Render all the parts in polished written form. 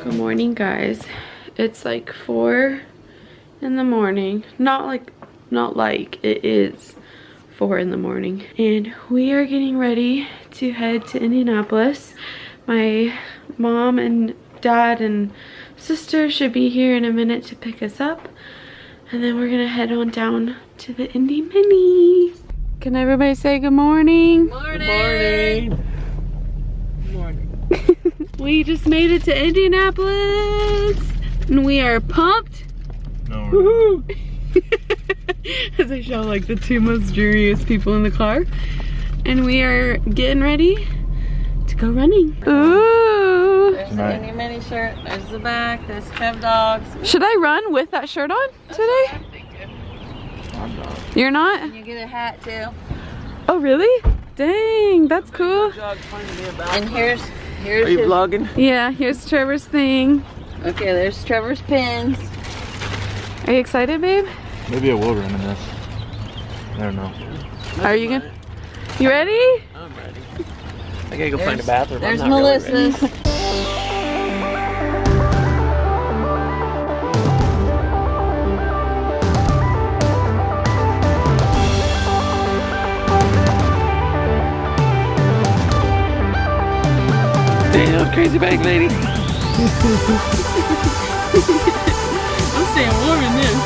Good morning, guys. It's like 4 in the morning. Not like it is 4 in the morning, and we are getting ready to head to Indianapolis. My mom and dad and sister should be here in a minute to pick us up, and then we're gonna head on down to the Indy Mini. Can everybody say good morning? Morning. Good morning. Good morning. We just made it to Indianapolis and we are pumped. No. Woohoo! As I show like the two most dreariest people in the car. And we are getting ready to go running. Ooh! There's the Indy Mini shirt, there's the back, there's Kev Dogs. Should I run with that shirt on today? I'm not. You're not? And you get a hat too. Oh really? Dang, that's cool. And here's Are you his, vlogging? Yeah, here's Trevor's thing. okay, there's Trevor's pins. Are you excited, babe? Maybe I will run in this. I don't know. Are you gonna? You ready? I'm ready. I gotta go find a bathroom. There's I'm not really ready. Melissa's. Damn, crazy bag lady. I'm staying warm in this.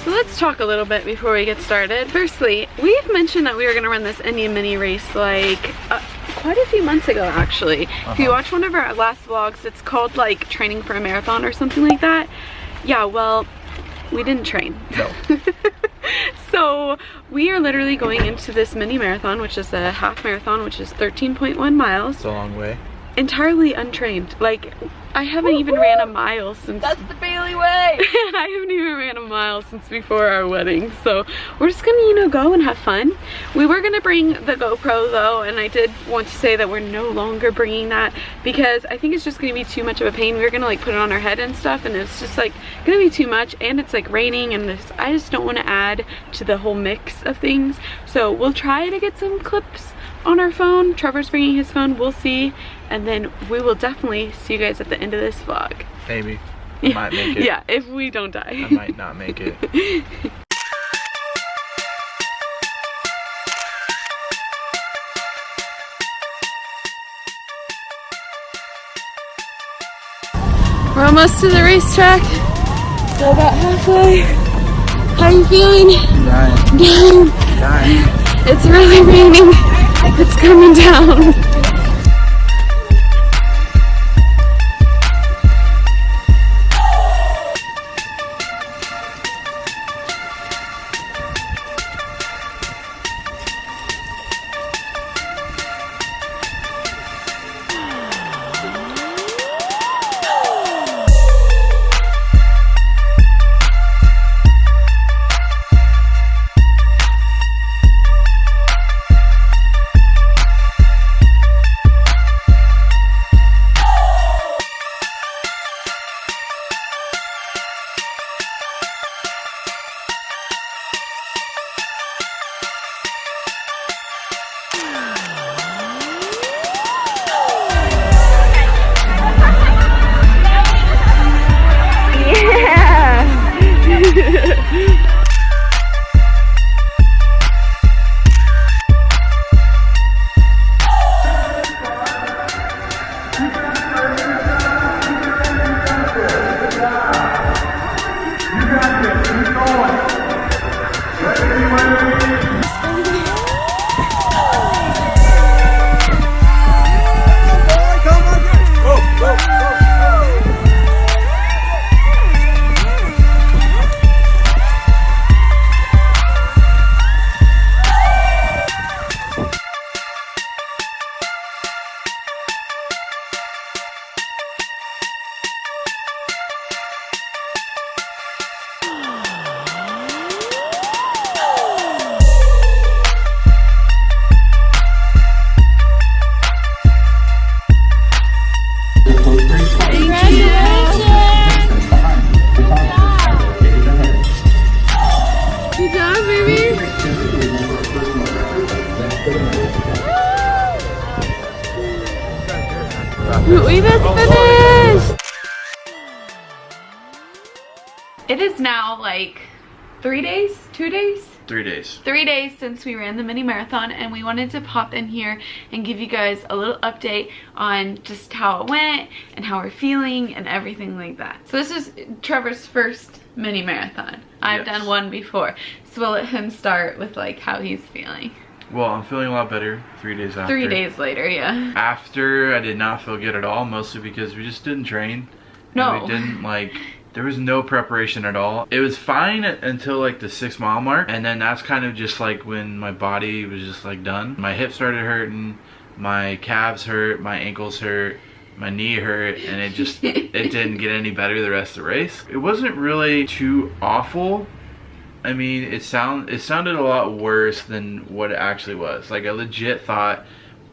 So let's talk a little bit before we get started. Firstly, we've mentioned that we were going to run this Indy Mini race like quite a few months ago, actually. If you watch one of our last vlogs, it's called like training for a marathon or something like that. Yeah, well, we didn't train. No. So we are literally going into this mini marathon, which is a half marathon, which is 13.1 miles. It's a long way. Entirely untrained. Like, I haven't even ran a mile since... That's the Bailey way! I haven't even ran a mile since before our wedding. So we're just gonna, you know, go and have fun. We were gonna bring the GoPro though, and I did want to say that we're no longer bringing that because I think it's just gonna be too much of a pain. We were gonna like put it on our head and stuff, and it's just like gonna be too much, and it's like raining, and this, I just don't want to add to the whole mix of things. So we'll try to get some clips on our phone. Trevor's bringing his phone, we'll see, and then we will definitely see you guys at the end of this vlog. Maybe. I might make it. Yeah, if we don't die. I might not make it. We're almost to the racetrack. So about halfway. How are you feeling? Dying. Dying. It's really raining. It's coming down. We just finished! It is now like 3 days? 2 days? 3 days. 3 days since we ran the mini marathon, and we wanted to pop in here and give you guys a little update on just how it went and how we're feeling and everything like that. So this is Trevor's first mini marathon. I've done one before, so we'll let him start with like how he's feeling. Well, I'm feeling a lot better 3 days after. 3 days later, yeah. After, I did not feel good at all, mostly because we just didn't train. No. And we didn't like... There was no preparation at all. It was fine until like the 6 mile mark, and then that's kind of just like when my body was just like done. My hips started hurting, my calves hurt, my ankles hurt, my knee hurt, and it just it didn't get any better the rest of the race. It wasn't really too awful. I mean, it sounded a lot worse than what it actually was. Like, I legit thought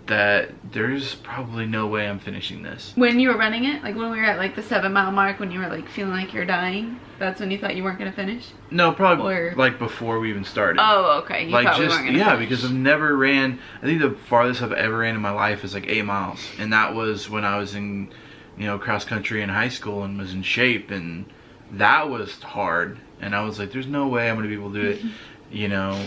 that there's probably no way I'm finishing this. When you were running it, like when we were at like the 7 mile mark, when you were like feeling like you're dying, that's when you thought you weren't gonna finish? No, probably like before we even started. Oh, okay. You like thought just, we weren't gonna finish. Because I've never ran, I think the farthest I've ever ran in my life is like 8 miles. And that was when I was in, you know, cross country in high school and was in shape, and that was hard. And I was like, there's no way I'm gonna be able to do it, you know.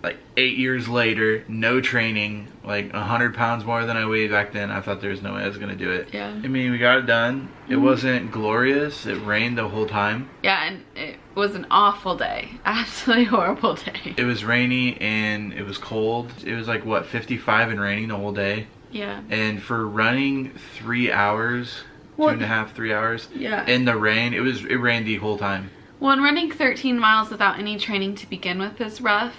Like 8 years later, no training, like 100 pounds more than I weighed back then. I thought there was no way I was gonna do it. Yeah. I mean, we got it done. It wasn't glorious. It rained the whole time. Yeah, and it was an awful day. Absolutely horrible day. It was rainy and it was cold. It was like, what, 55 and raining the whole day? Yeah. And for running 3 hours, 2.5, 3 hours, in the rain, it rained the whole time. Well, and running 13 miles without any training to begin with is rough.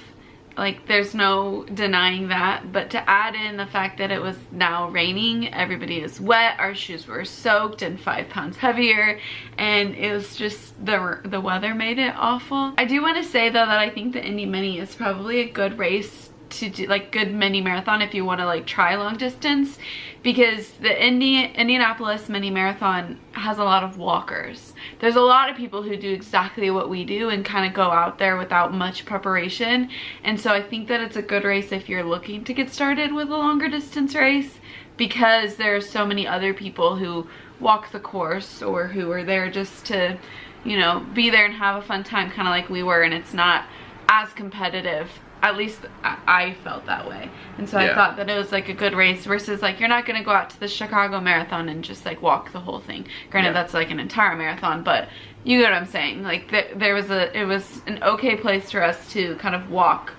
Like, there's no denying that, but to add in the fact that it was now raining, everybody is wet, our shoes were soaked and 5 pounds heavier, and it was just, the weather made it awful. I do want to say though that I think the Indy Mini is probably a good race to do, like good mini marathon if you want to like try long distance, because the Indianapolis Mini Marathon has a lot of walkers. There's a lot of people who do exactly what we do and kind of go out there without much preparation, and so I think that it's a good race if you're looking to get started with a longer distance race, because there are so many other people who walk the course or who are there just to, you know, be there and have a fun time, kind of like we were, and it's not as competitive. At least I felt that way, and so I thought that it was like a good race versus like you're not gonna go out to the Chicago Marathon and just like walk the whole thing. Granted, that's like an entire marathon, but you get what I'm saying. Like it was an okay place for us to kind of walk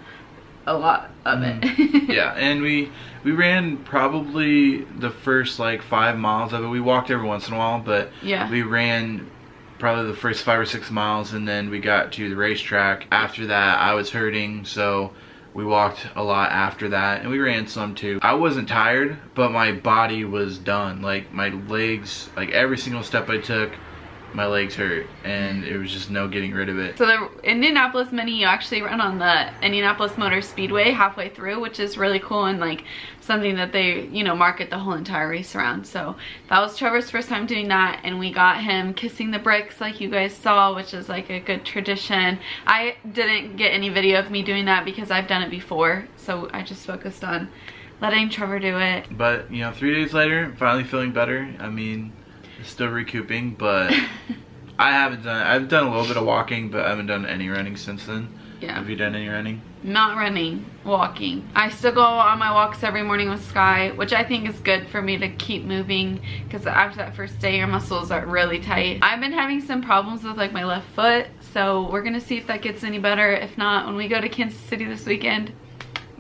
a lot of it. Yeah, and we ran probably the first like 5 miles of it. We walked every once in a while, but we ran probably the first 5 or 6 miles, and then we got to the racetrack. After that, I was hurting, so we walked a lot after that, and we ran some too. I wasn't tired, but my body was done. Like, my legs, like every single step I took, my legs hurt, and it was just no getting rid of it. So the Indianapolis Mini, you actually run on the Indianapolis Motor Speedway halfway through, which is really cool, and like something that they, you know, market the whole entire race around. So that was Trevor's first time doing that, and we got him kissing the bricks like you guys saw, which is like a good tradition. I didn't get any video of me doing that because I've done it before, so I just focused on letting Trevor do it. But, you know, 3 days later, I'm finally feeling better. I mean, still recouping, but I've done a little bit of walking, but I haven't done any running since then. Yeah. Have you done any running? Not running, walking. I still go on my walks every morning with Sky, which I think is good for me to keep moving, because after that first day your muscles are really tight. I've been having some problems with like my left foot, so we're gonna see if that gets any better. If not, when we go to Kansas City this weekend,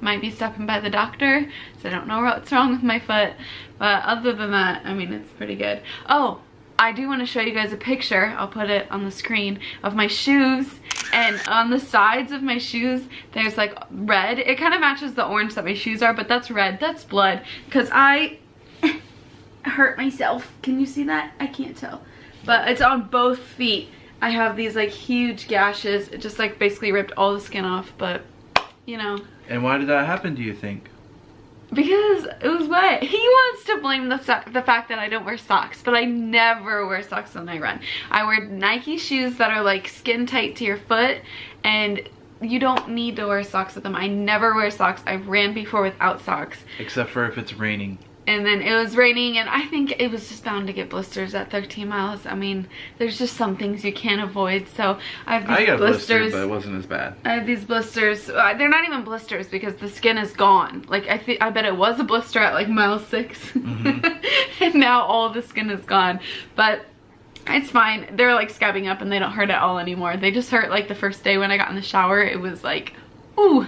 might be stopping by the doctor, so I don't know what's wrong with my foot. But other than that, I mean, it's pretty good. Oh, I do want to show you guys a picture, I'll put it on the screen, of my shoes. And on the sides of my shoes, there's like red. It kind of matches the orange that my shoes are, but that's red, that's blood. Because I hurt myself. Can you see that? I can't tell. But it's on both feet. I have these like huge gashes. It just like basically ripped all the skin off, but you know. And why did that happen, do you think? Because it was wet. He wants to blame the fact that I don't wear socks, but I never wear socks when I run. I wear Nike shoes that are like skin tight to your foot, and you don't need to wear socks with them. I never wear socks. I've ran before without socks. Except for if it's raining. And then it was raining, and I think it was just bound to get blisters at 13 miles. I mean, there's just some things you can't avoid. So I have these got blisters, but it wasn't as bad. I have these blisters. They're not even blisters because the skin is gone. Like I bet it was a blister at like mile 6, and now all the skin is gone. But it's fine. They're like scabbing up, and they don't hurt at all anymore. They just hurt like the first day when I got in the shower. It was like, ooh,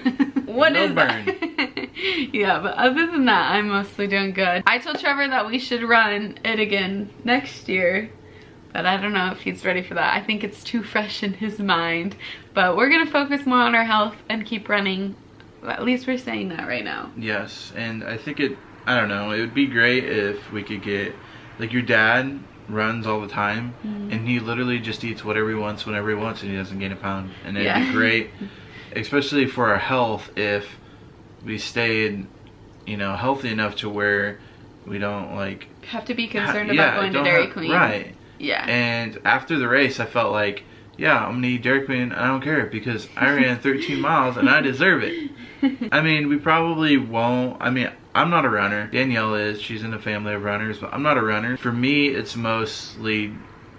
what is that? Yeah, but other than that, I'm mostly doing good. I told Trevor that we should run it again next year, but I don't know if he's ready for that. I think it's too fresh in his mind, but we're gonna focus more on our health and keep running. At least we're saying that right now. Yes, and I think I don't know, it would be great if we could get, like, your dad runs all the time, and he literally just eats whatever he wants whenever he wants, and he doesn't gain a pound. And it'd be great, especially for our health, if we stayed, you know, healthy enough to where we don't like have to be concerned about going to Dairy Queen. Right. Yeah. And after the race, I felt like, yeah, I'm gonna eat Dairy Queen. I don't care because I ran 13 miles and I deserve it. I mean, we probably won't. I mean, I'm not a runner. Danielle is. She's in a family of runners, but I'm not a runner. For me, it's mostly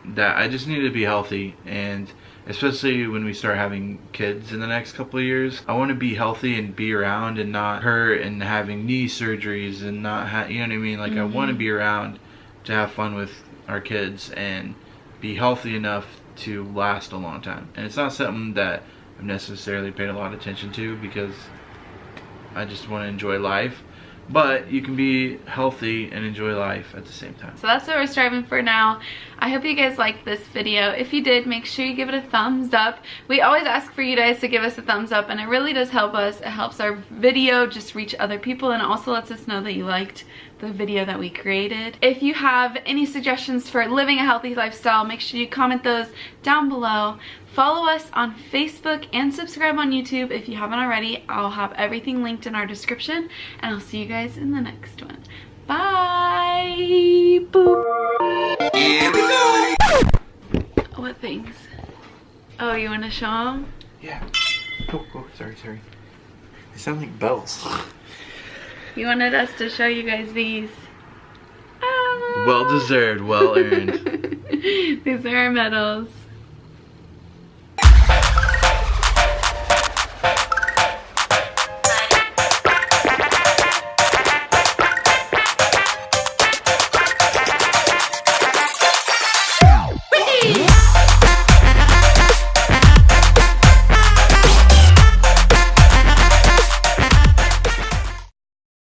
that I just need to be healthy, and especially when we start having kids in the next couple of years, I want to be healthy and be around and not hurt and having knee surgeries and not you know what I mean? Like, I want to be around to have fun with our kids and be healthy enough to last a long time. And it's not something that I've necessarily paid a lot of attention to because I just want to enjoy life. But you can be healthy and enjoy life at the same time. So that's what we're striving for now. I hope you guys liked this video. If you did, make sure you give it a thumbs up. We always ask for you guys to give us a thumbs up, and it really does help us. It helps our video just reach other people, and also lets us know that you liked the video that we created. If you have any suggestions for living a healthy lifestyle, make sure you comment those down below. Follow us on Facebook and subscribe on YouTube if you haven't already. I'll have everything linked in our description, and I'll see you guys in the next one. Bye! Boop! Here we go! What things? Oh, you want to show them? Yeah. Oh, sorry. They sound like bells. You wanted us to show you guys these. Well deserved, well earned. These are our medals.